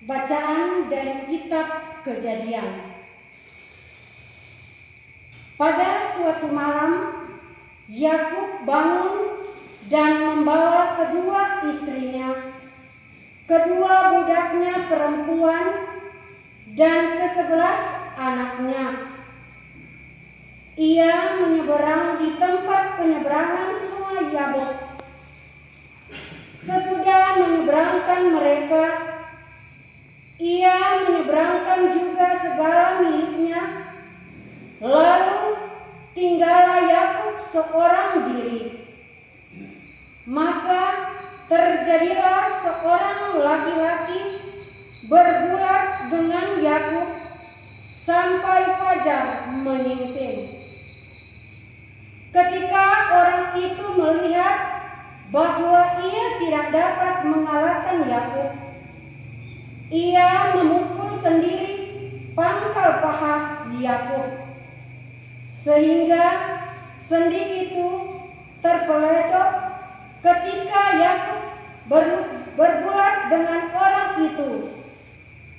Bacaan dari kitab Kejadian. Pada suatu malam, Yakub bangun dan membawa kedua istrinya, kedua budaknya perempuan, dan ke-11 anaknya. Ia menyeberang di tempat penyeberangan Sungai Yabok. Sesudah menyeberangkan mereka, ia menyeberangkan juga segala miliknya, lalu tinggallah Yakub seorang diri. Maka terjadilah seorang laki-laki bergulat dengan Yakub sampai fajar menyingsing. Ketika orang itu melihat bahwa ia tidak dapat mengalahkan Yakub, ia memukul sendiri pangkal paha Yakub, sehingga sendi itu terpelecok ketika Yakub bergulat dengan orang itu.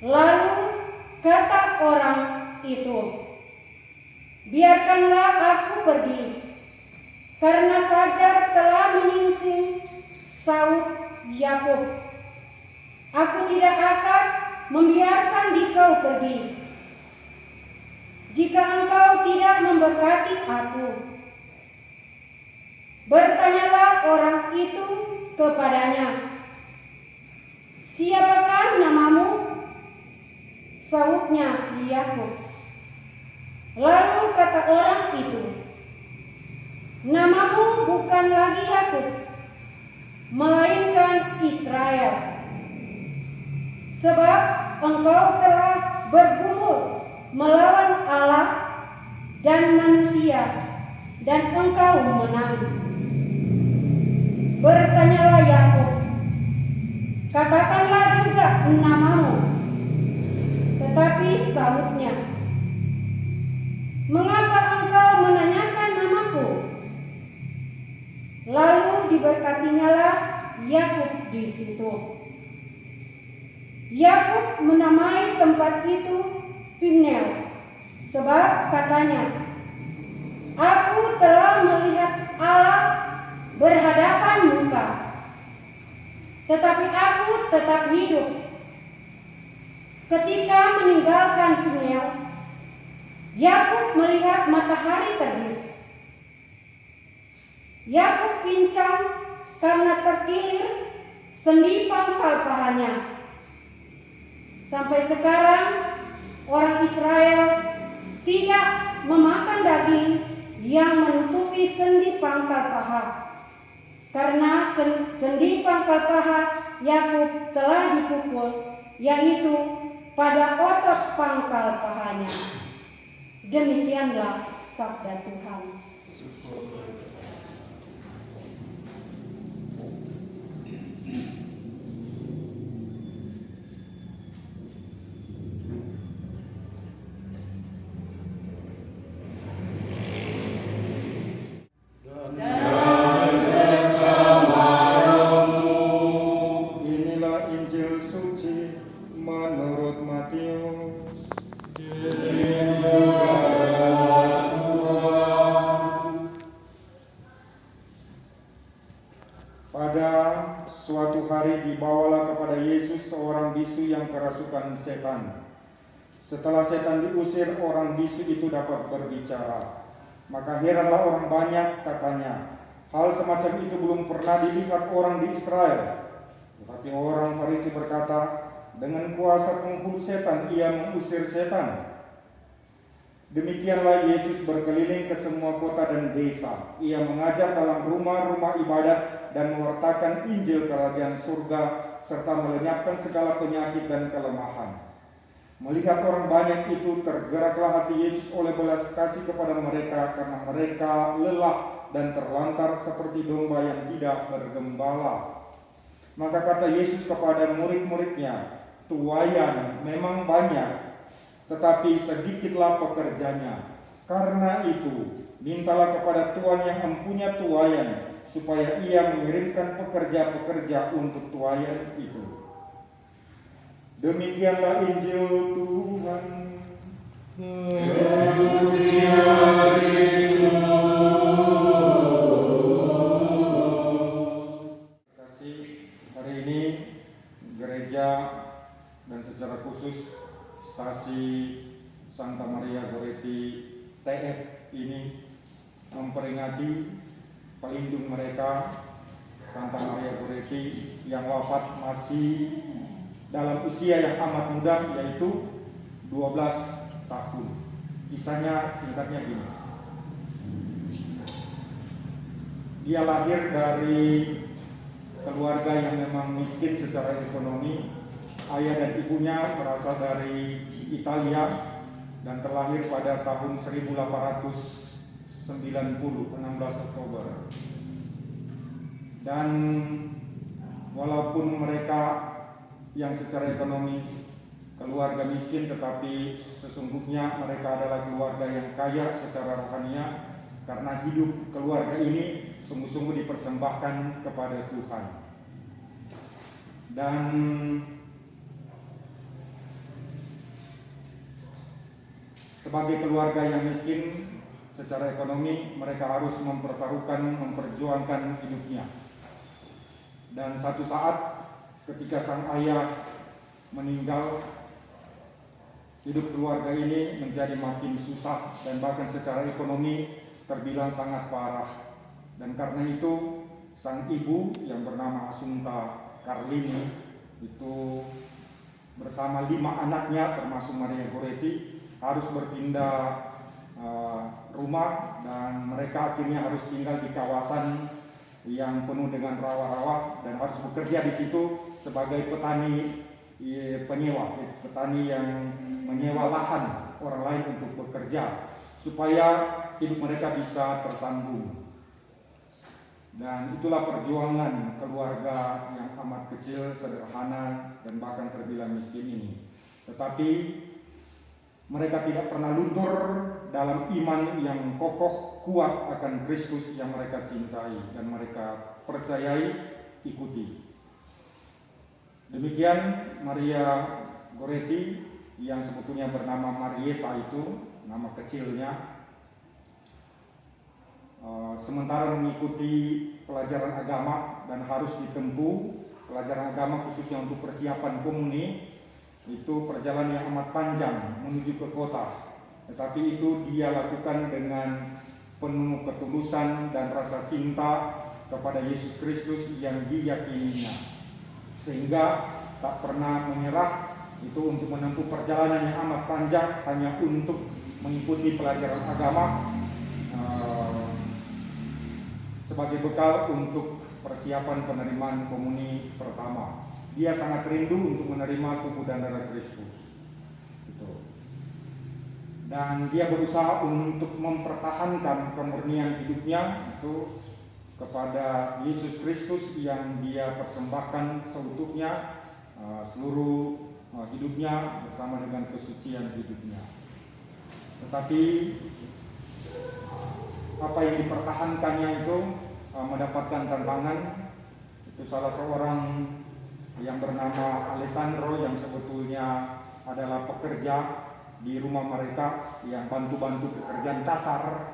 Lalu kata orang itu, "Biarkanlah aku pergi, karena fajar telah menyingsing." Saud Yakub, "Aku tidak akan membiarkan engkau pergi, jika engkau tidak memberkati aku." Bertanyalah orang itu kepadanya, "Siapakah namamu?" Sautnya Yakub. Lalu kata orang itu, "Namamu bukan lagi Yakub, melainkan Israel, sebab engkau telah bergumul melawan Allah dan manusia, dan engkau menang." Bertanyalah Yakub, "Katakanlah juga namamu." Tetapi sautnya, "Mengapa engkau menanyakan namaku?" Lalu diberkatinyalah Yakub di situ. Yakub menamai tempat itu Peniel, sebab katanya, "Aku telah melihat Allah berhadapan muka, tetapi aku tetap hidup." Ketika meninggalkan Peniel, Yakub melihat matahari terbit. Yakub pincang karena terkilir sendi pangkal pahanya. Sampai sekarang orang Israel tidak memakan daging yang menutupi sendi pangkal paha. Karena sendi pangkal paha Yakub telah dipukul, yaitu pada otot pangkal pahanya. Demikianlah sabda Tuhan. Inilah Injil suci menurut Matius. Pada suatu hari dibawalah kepada Yesus seorang bisu yang kerasukan setan. Setelah setan diusir, orang bisu itu dapat berbicara. Maka heranlah orang banyak, katanya, hal semacam itu belum pernah dilihat orang di Israel. Tetapi orang Farisi berkata, dengan kuasa penghulu setan ia mengusir setan. Demikianlah Yesus berkeliling ke semua kota dan desa. Ia mengajar dalam rumah-rumah ibadat dan mewartakan Injil kerajaan surga serta melenyapkan segala penyakit dan kelemahan. Melihat orang banyak itu, tergeraklah hati Yesus oleh belas kasih kepada mereka karena mereka lelah dan terlantar seperti domba yang tidak bergembala. Maka kata Yesus kepada murid-muridnya, tuaian memang banyak, tetapi sedikitlah pekerjanya. Karena itu, mintalah kepada Tuhan yang mempunyai tuaian, supaya ia mengirimkan pekerja-pekerja untuk tuaian itu. Demikianlah Injil Tuhan. Hari ini gereja dan secara khusus stasi Santa Maria Goretti TF ini memperingati pelindung mereka, Santa Maria Goretti, yang wafat masih dalam usia yang amat muda, yaitu 12 tahun. Kisahnya singkatnya gini. Dia lahir dari keluarga yang memang miskin secara ekonomi. Ayah dan ibunya berasal dari Italia dan terlahir pada tahun 1890, 16 Oktober. Dan walaupun mereka yang secara ekonomi keluarga miskin, tetapi sesungguhnya mereka adalah keluarga yang kaya secara rohania, karena hidup keluarga ini sungguh-sungguh dipersembahkan kepada Tuhan. Dan sebagai keluarga yang miskin secara ekonomi, mereka harus memperjuangkan hidupnya. Dan satu saat ketika sang ayah meninggal, hidup keluarga ini menjadi makin susah dan bahkan secara ekonomi terbilang sangat parah. Dan karena itu sang ibu yang bernama Asunta Carlini itu bersama 5 anaknya termasuk Maria Goretti harus berpindah rumah, dan mereka akhirnya harus tinggal di kawasan yang penuh dengan rawa-rawa dan harus bekerja di situ sebagai petani penyewa, petani yang menyewa lahan orang lain untuk bekerja supaya hidup mereka bisa tersambung. Dan itulah perjuangan keluarga yang amat kecil, sederhana, dan bahkan terbilang miskin ini. Tetapi mereka tidak pernah luntur dalam iman yang kokoh, kuat akan Kristus yang mereka cintai dan mereka percayai, ikuti. Demikian Maria Goretti yang sebetulnya bernama Marieta itu, nama kecilnya. Sementara mengikuti pelajaran agama dan harus ditempuh pelajaran agama khususnya untuk persiapan komuni, itu perjalanan yang amat panjang menuju ke kota. Tetapi itu dia lakukan dengan penuh ketulusan dan rasa cinta kepada Yesus Kristus yang diyakininya, sehingga tak pernah menyerah itu untuk menempuh perjalanan yang amat panjang hanya untuk mengikuti pelajaran agama sebagai bekal untuk persiapan penerimaan komuni pertama. Dia sangat rindu untuk menerima tubuh dan darah Kristus. Dan dia berusaha untuk mempertahankan kemurnian hidupnya itu kepada Yesus Kristus yang dia persembahkan seutuhnya seluruh hidupnya bersama dengan kesucian hidupnya. Tetapi apa yang dipertahankannya itu mendapatkan tantangan. Itu salah seorang yang bernama Alessandro yang sebetulnya adalah pekerja di rumah mereka yang bantu-bantu pekerjaan kasar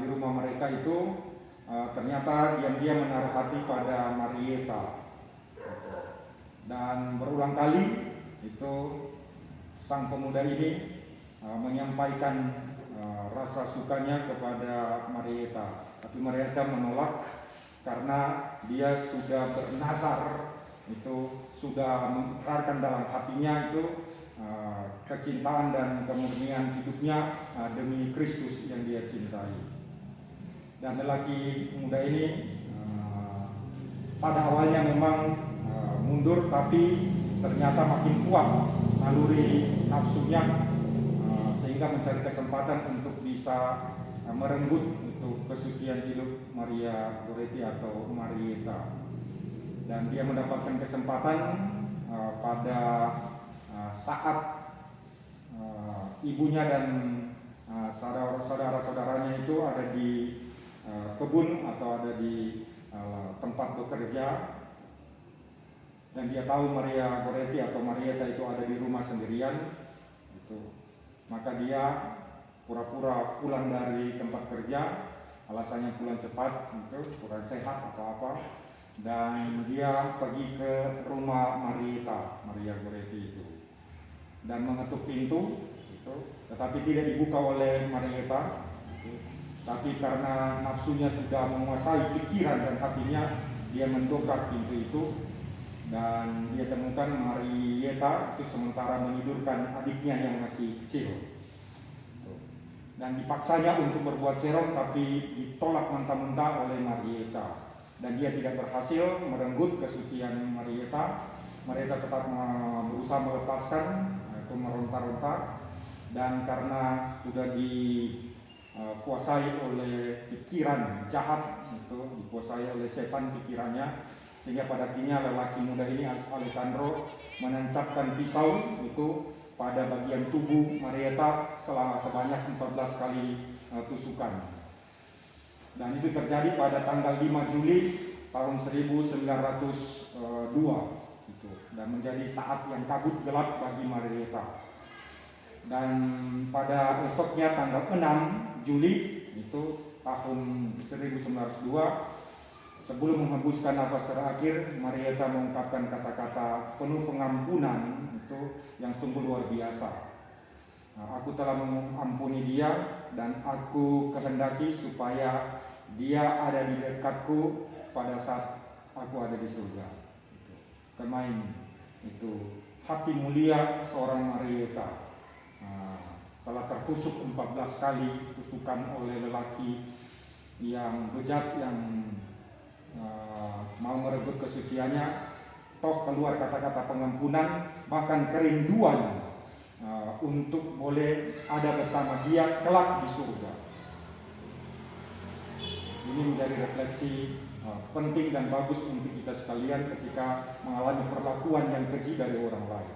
di rumah mereka itu ternyata diam-diam menaruh hati pada Marieta. Dan berulang kali itu sang pemuda ini menyampaikan rasa sukanya kepada Marieta, tapi Marieta menolak karena dia sudah bernazar, itu sudah mengikrarkan dalam hatinya itu kecintaan dan kemurnian hidupnya demi Kristus yang dia cintai. Dan lelaki muda ini pada awalnya memang mundur, tapi ternyata makin kuat naluri nafsunya sehingga mencari kesempatan untuk bisa merenggut itu kesucian hidup Maria Goretti atau Marieta. Dan dia mendapatkan kesempatan pada saat ibunya dan saudara-saudaranya itu ada di kebun atau ada di tempat bekerja, dan dia tahu Maria Goretti atau Marieta itu ada di rumah sendirian, maka dia pura-pura pulang dari tempat kerja, alasannya pulang cepat, kurang sehat atau apa, dan dia pergi ke rumah Maria Goretti itu dan mengetuk pintu, tetapi tidak dibuka oleh Marieta. Tapi karena nafsunya sudah menguasai pikiran dan hatinya, dia mendobrak pintu itu dan dia temukan Marieta itu sementara menidurkan adiknya yang masih kecil. Dan dipaksanya untuk berbuat serong, tapi ditolak mentah-mentah oleh Marieta. Dan dia tidak berhasil merenggut kesucian Marieta. Marieta tetap berusaha melepaskan, itu meronta-ronta. Dan karena sudah dikuasai oleh pikiran jahat, itu dikuasai oleh setan pikirannya, sehingga pada akhirnya lelaki muda ini Alessandro menancapkan pisau itu pada bagian tubuh Marieta sebanyak 14 kali tusukan. Dan itu terjadi pada tanggal 5 Juli tahun 1902 itu, dan menjadi saat yang kabut gelap bagi Marieta. Dan pada esoknya tanggal 6 Juli itu tahun 1902, sebelum menghembuskan nafas terakhir, Marieta mengungkapkan kata-kata penuh pengampunan itu yang sungguh luar biasa. Aku telah mengampuni dia dan aku kehendaki supaya dia ada di dekatku pada saat aku ada di surga. Kemain itu hati mulia seorang Marieta telah tertusuk 14 kali tusukan oleh lelaki yang bejat yang mau merebut kesuciannya. Toh keluar kata-kata pengampunan, bahkan kerinduan untuk boleh ada bersama dia kelak di surga. Ini menjadi refleksi penting dan bagus untuk kita sekalian ketika mengalami perlakuan yang keji dari orang lain.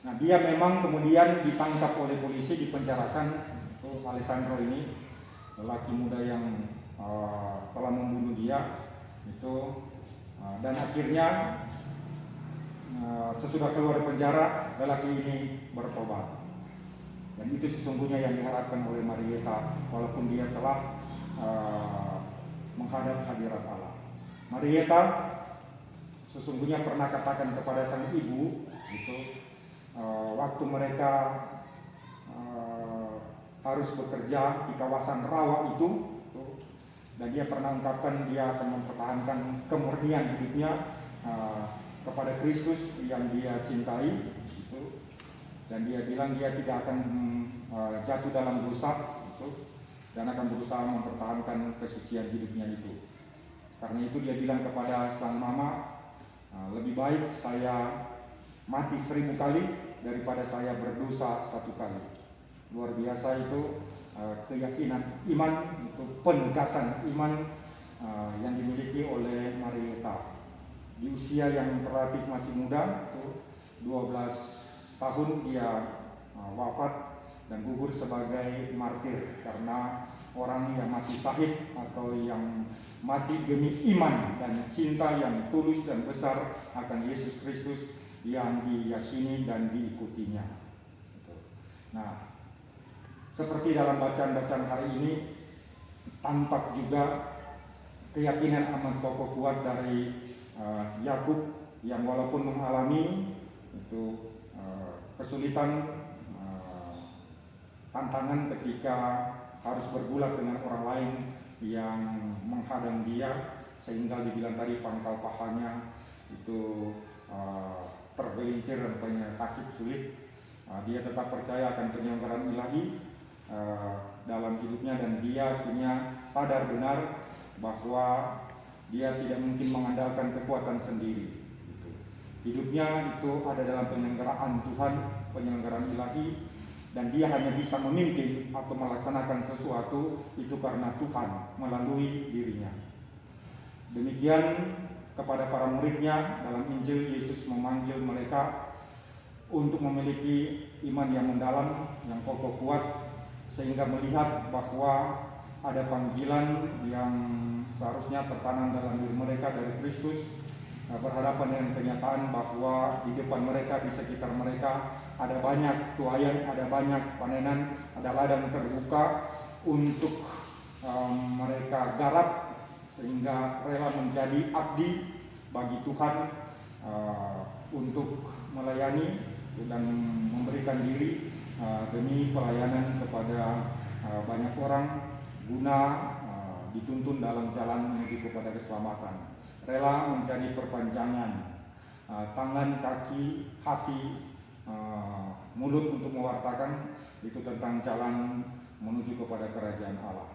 Nah, dia memang kemudian ditangkap oleh polisi, dipenjarakan. Itu Alessandro ini, lelaki muda yang telah membunuh dia itu, dan akhirnya sesudah keluar penjara, lelaki ini bertobat. Dan itu sesungguhnya yang diharapkan oleh Marieta, walaupun dia telah menghadap hadirat Allah. Marieta sesungguhnya pernah katakan kepada sang ibu itu, waktu mereka harus bekerja di kawasan rawa itu, dan dia pernah ungkapkan dia akan mempertahankan kemurnian hidupnya kepada Kristus yang dia cintai itu. Dan dia bilang dia tidak akan jatuh dalam dosa gitu, dan akan berusaha mempertahankan kesucian hidupnya itu. Karena itu dia bilang kepada sang mama, lebih baik saya mati 1000 kali daripada saya berdosa 1 kali. Luar biasa itu keyakinan iman, itu penegasan iman yang dimiliki oleh Marieta. Di usia yang relatif masih muda, itu 12 tahun dia wafat dan gugur sebagai martir karena orang yang mati syahid atau yang mati demi iman dan cinta yang tulus dan besar akan Yesus Kristus yang diyakini dan diikutinya. Nah, seperti dalam bacaan-bacaan hari ini, tampak juga keyakinan amat kokoh kuat dari Yakub yang walaupun mengalami itu kesulitan, tantangan ketika harus bergulat dengan orang lain yang menghadang dia, sehingga dibilang tadi pangkal pahanya itu tergelincir dan punya sakit sulit. Dia tetap percaya akan penyelenggaraan ilahi dalam hidupnya, dan dia punya sadar benar bahwa dia tidak mungkin mengandalkan kekuatan sendiri. Hidupnya itu ada dalam penyelenggaraan Tuhan, penyelenggaraan ilahi, dan dia hanya bisa memimpin atau melaksanakan sesuatu itu karena Tuhan melalui dirinya. Demikian kepada para muridnya dalam Injil, Yesus memanggil mereka untuk memiliki iman yang mendalam, yang kokoh kuat, sehingga melihat bahwa ada panggilan yang seharusnya tertanam dalam diri mereka dari Kristus, berhadapan dengan kenyataan bahwa di depan mereka, di sekitar mereka ada banyak tuaian, ada banyak panenan, ada ladang terbuka untuk mereka garap, sehingga rela menjadi abdi bagi Tuhan untuk melayani dan memberikan diri demi pelayanan kepada banyak orang, guna dituntun dalam jalan menuju kepada keselamatan. Rela menjadi perpanjangan tangan, kaki, hati, mulut untuk mewartakan itu tentang jalan menuju kepada kerajaan Allah.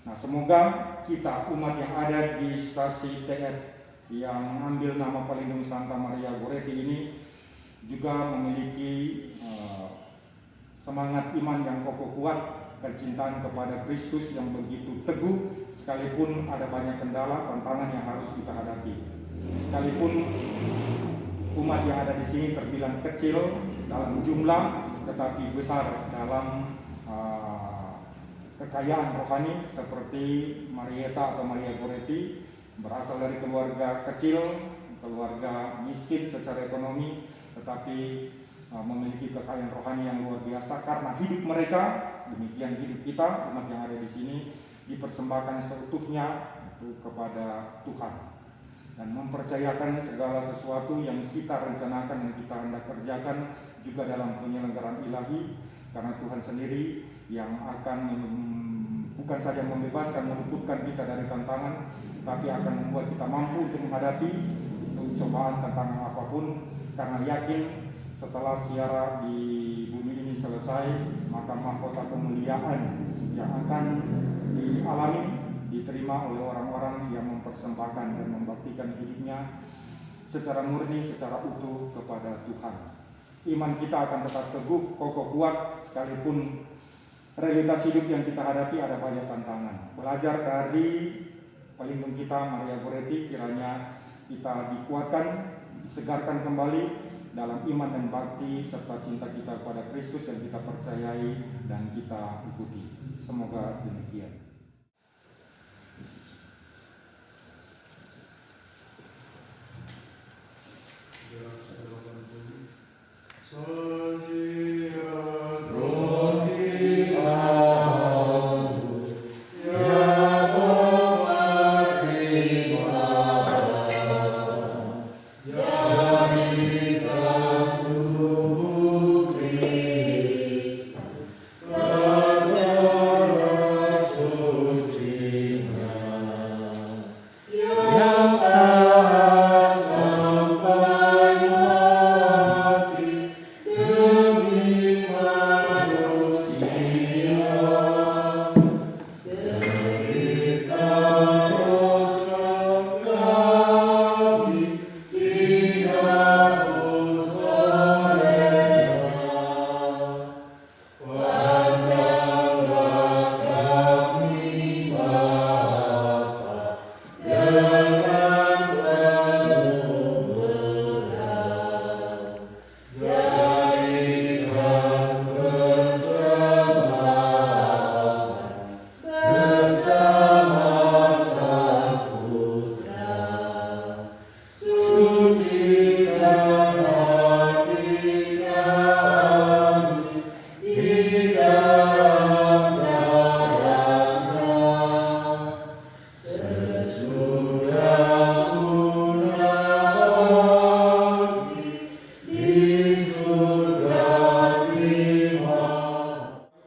Nah, semoga kita umat yang ada di stasi TF yang mengambil nama pelindung Santa Maria Goretti ini juga memiliki semangat iman yang kokoh kuat, kecintaan kepada Kristus yang begitu teguh, sekalipun ada banyak kendala, tantangan yang harus kita hadapi. Sekalipun umat yang ada di sini terbilang kecil dalam jumlah, tetapi besar dalam kekayaan rohani, seperti Marieta atau Maria Goretti, berasal dari keluarga kecil, keluarga miskin secara ekonomi, tetapi memiliki kekayaan rohani yang luar biasa karena hidup mereka. Demikian hidup kita, umat yang ada di sini, dipersembahkan seutuhnya itu kepada Tuhan dan mempercayakan segala sesuatu yang kita rencanakan dan kita hendak kerjakan juga dalam penyelenggaraan ilahi, karena Tuhan sendiri yang akan bukan saja membebaskan, meluputkan kita dari tantangan, tapi akan membuat kita mampu untuk menghadapi cobaan, tantangan apapun, karena yakin setelah siara di bumi ini selesai, maka mahkota kemuliaan yang akan dialami diterima oleh orang-orang yang mempersembahkan dan membaktikan hidupnya secara murni, secara utuh kepada Tuhan. Iman kita akan tetap teguh, kokoh kuat, sekalipun realitas hidup yang kita hadapi ada banyak tantangan. Belajar dari pelindung kita Maria Goretti, kiranya kita dikuatkan, disegarkan kembali dalam iman dan bakti serta cinta kita kepada Kristus yang kita percayai dan kita ikuti. Semoga demikian. So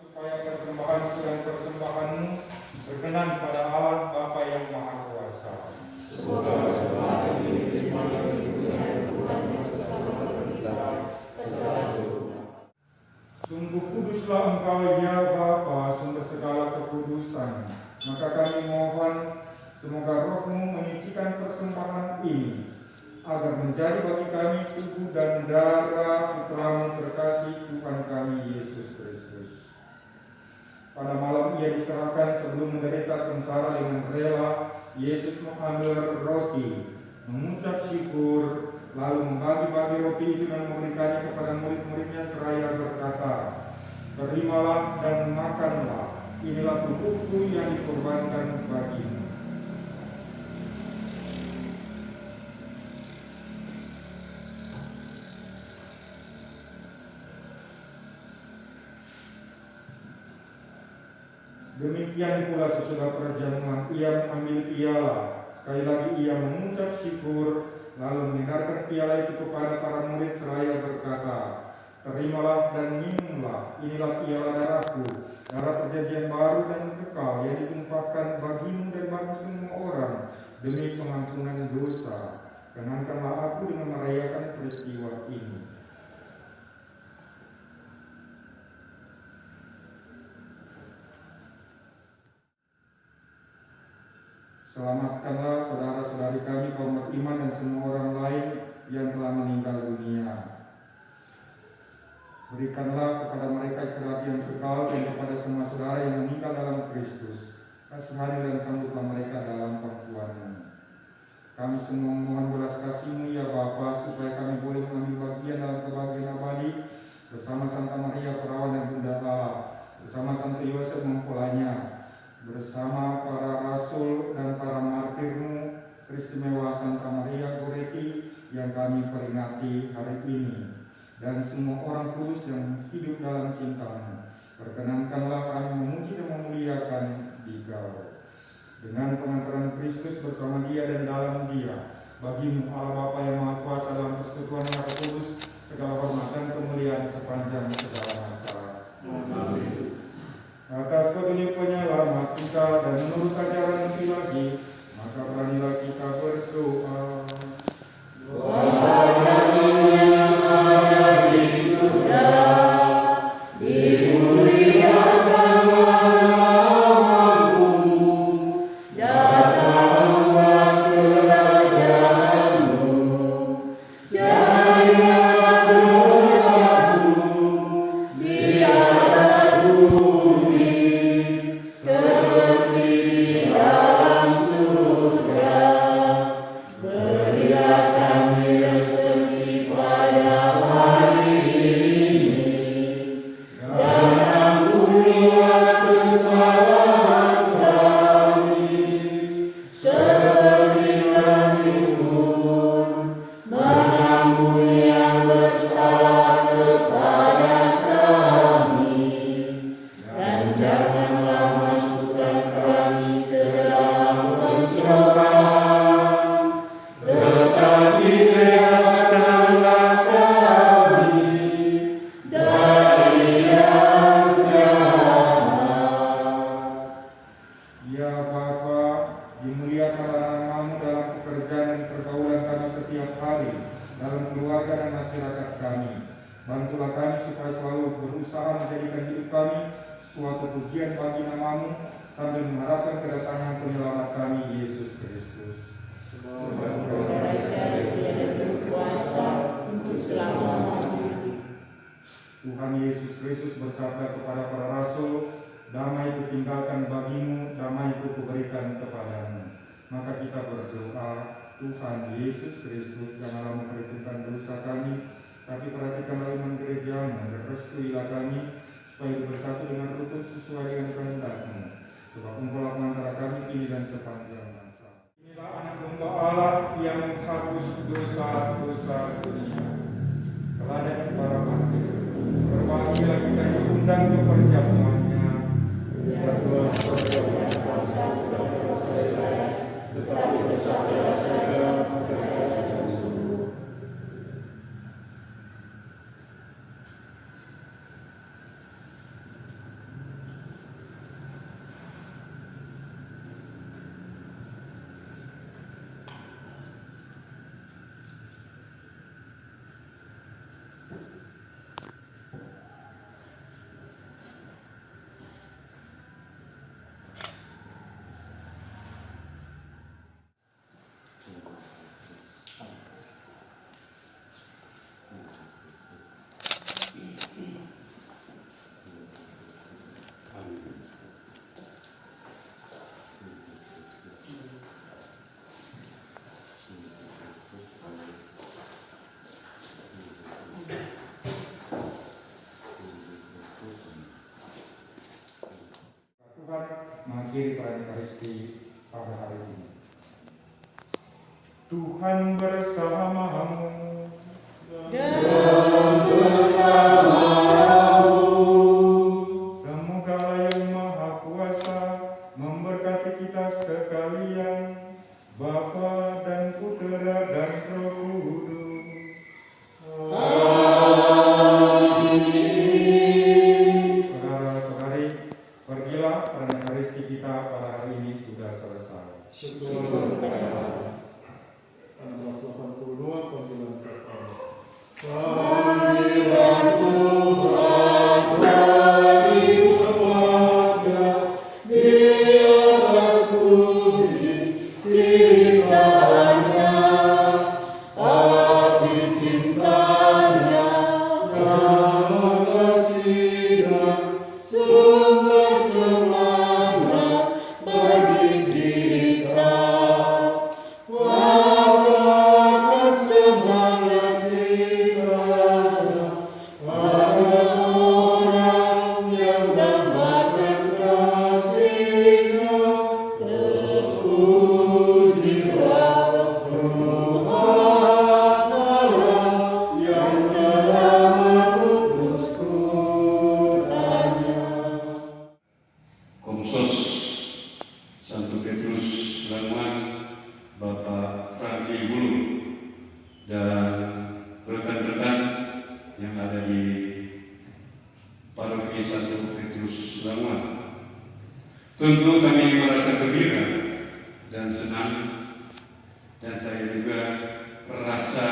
supaya persembahanku dan persembahanmu berkenan pada Allah Bapa yang Maha Kuasa. Sungguh kuduslah Engkau ya Bapa, sumber segala kekudusan. Maka kami mohon semoga Roh-Mu menyucikan persembahan ini, agar menjadi bagi kami tubuh dan darah Putra-Mu terkasih Tuhan kami Yesus Kristus. Pada malam Ia diserahkan sebelum menderita sengsara dengan rela, Yesus mengambil roti, mengucap syukur, lalu membagi-bagi roti itu dan memberikannya kepada murid-muridnya seraya berkata, "Terimalah dan makanlah, inilah tubuhku yang dikorbankan bagimu." Demikian pula sesudah perjamuan Ia mengambil piala. Sekali lagi Ia mengucap syukur, lalu mengedarkan piala itu kepada para murid seraya berkata, "Terimalah dan minumlah, inilah piala darahku, darah perjanjian baru dan kekal yang ditumpahkan bagimu dan bagi semua orang demi pengampunan dosa. Kenangkanlah aku dengan merayakan peristiwa ini." Selamatkanlah saudara-saudari kami kaum beriman dan semua orang lain yang telah meninggal dunia. Berikanlah kepada mereka istirahat yang kekal dan kepada semua saudara yang meninggal dalam Kristus. Kasihani dan sambutlah mereka dalam pangkuan-Mu. Kami semua mohon belas kasih-Mu ya Bapa, supaya kami boleh mengambil bagian dalam kebahagiaan abadi bersama Santa Maria Perawan dan Bunda Allah, bersama Santo Yosef mempelainya, bersama para rasul dan para martir-Mu, teristimewa Santa Maria Goretti yang kami peringati hari ini, dan semua orang kudus yang hidup dalam cinta-Mu. Perkenankanlah kami memuji dan memuliakan Dikau. Dengan pengantaran Kristus bersama Dia dan dalam Dia, bagi-Mu Allah Bapa yang Maha Kuasa dalam persekutuan Roh Kudus, segala hormat dan kemuliaan sepanjang segala masa. Amin. Atas petunjuk penyelamat kita dan menurut ajaran lebih lagi, maka beranilah kita berdoa. Bapa kami yang ada di surga, dimuliakanlah namamu, datanglah kerajaanmu, jadilah kehendakmu di atas bumi seperti di dalam surga. Berilah kami rezeki pada hari ini, dan ampunilah kesalahan kami, seperti kami pun mengampuni yang bersalah kepada kami. Dan janganlah masukkan kami ke dalam pencobaan, tetapi bebaskanlah kami dari yang jahat. Ya Bapa, dimuliakanlah namamu dalam pekerjaan dan pergaulan kami setiap hari, dalam keluarga dan masyarakat kami. Bantulah kami supaya selalu berusaha menjadikan hidup kami suatu pujian bagi namamu, sambil mengharapkan kedatangan penyelamat kami, Yesus Kristus. Raja dan berkuasa untuk selama-lamanya. Tuhan Yesus Kristus bersabda kepada para rasul, "Damai kutinggalkan bagimu, damai kuberikan kepadamu." Maka kita berdoa, Tuhan Yesus Kristus, janganlah memperhitungkan dosa kami, tapi perhatikanlah iman gereja-Mu, dan restuilah kami supaya bersatu dengan rukun sesuai dengan kehendak-Mu, sebab Engkaulah pengantara kami kini dan sepanjang masa. Inilah anak domba Allah yang menghapus dosa-dosa dunia. Teladan para martir, berbahagialah kita yang diundang kepada perjamuannya, tetapi bersabarlah saja maka saya akan sembuh. Tuhan mengakhiri perayaan Ekaristi pada hari ini. Tuhan bersamamu. Semoga Allah yang Maha Kuasa memberkati kita sekalian, Bapa dan Putera dan Roh Kudus. Saudara-saudari, pergilah perayaan Ekaristi kita pada hari ini sudah selesai. Syukur kepada Allah. 1682 panggilan pertama. Panggilan Tuhan bagi keluarga di atas bumi ciptaannya, api cintanya dan mengasihinya, sumber semangat bagi kita. Watakan semangat cintanya pada orang yang dambakan kasihnya. Terpujilah Tuhan Allah yang telah mengutus Putranya. Komsos Santo Petrus Lamongan, Bapak Franky Bulu, dan rekan-rekan yang ada di Paroki Santo Petrus Lamongan. Tentu kami merasa gembira dan senang, dan saya juga merasa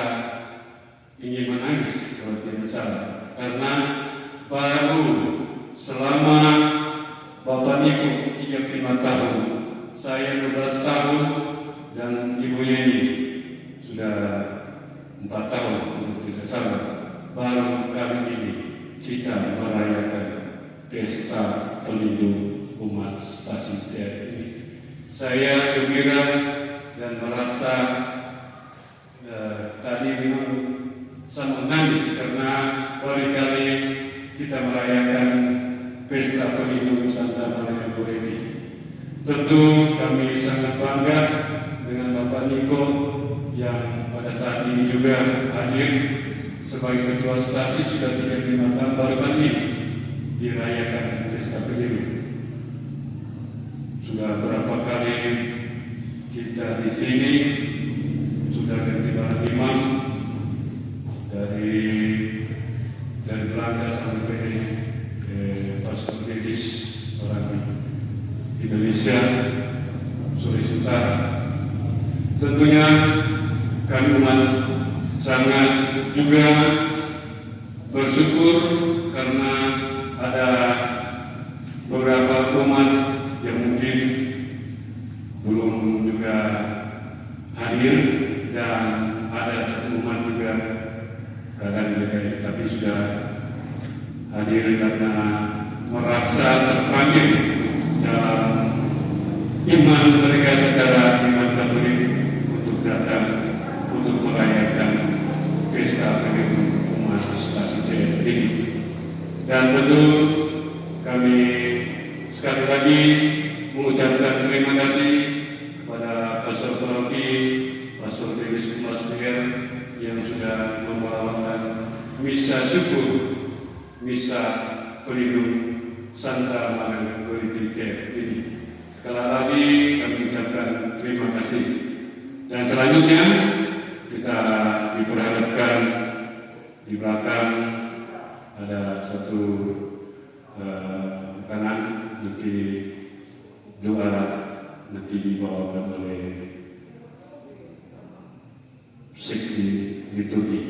ingin menangis kalau tidak salah, karena baru selama Bapak Niko 35 tahun, saya 12 tahun, dan Ibu Yeni sudah 4 tahun untuk tidak salah. Baru kali ini kita merayakan pesta pelindung umat stasiun ini. Saya gembira dan merasa tadi memang sangat menangis karena baru kali kita merayakan pesta pelindung Santa Maria Goretti. Tentu kami sangat bangga dengan Bapak Niko yang pada saat ini juga hadir sebagai ketua stasi sudah 35 tahun baru kali ini dirayakan pesta pelindung. Sudah berapa kali kita di sini sudah ganti bahan imam dari Belanda sampai Pastor Dedis orang Indonesia, Sulawesi Utara. Tentunya kami umat sangat juga bersyukur karena ada beberapa umat yang mungkin belum juga hadir, dan ada satu umat juga kadang-kadang tapi sudah hadir karena merasa terpanggil dalam iman mereka secara iman Katolik untuk datang untuk merayakan pesta pelindung umat stasi Jaya ini. Dan tentu kami sekali lagi mengucapkan terima kasih kepada Pastor Paroki, Pastor Dewi Sumasir yang sudah membawakan misa syukur, misa pelindung Santa Maria Goretti ini. Sekali lagi kami ucapkan terima kasih. Dan selanjutnya kita diperhadapkan di belakang ada suatu makanan nanti doa nanti dibawakan oleh seksi liturgi.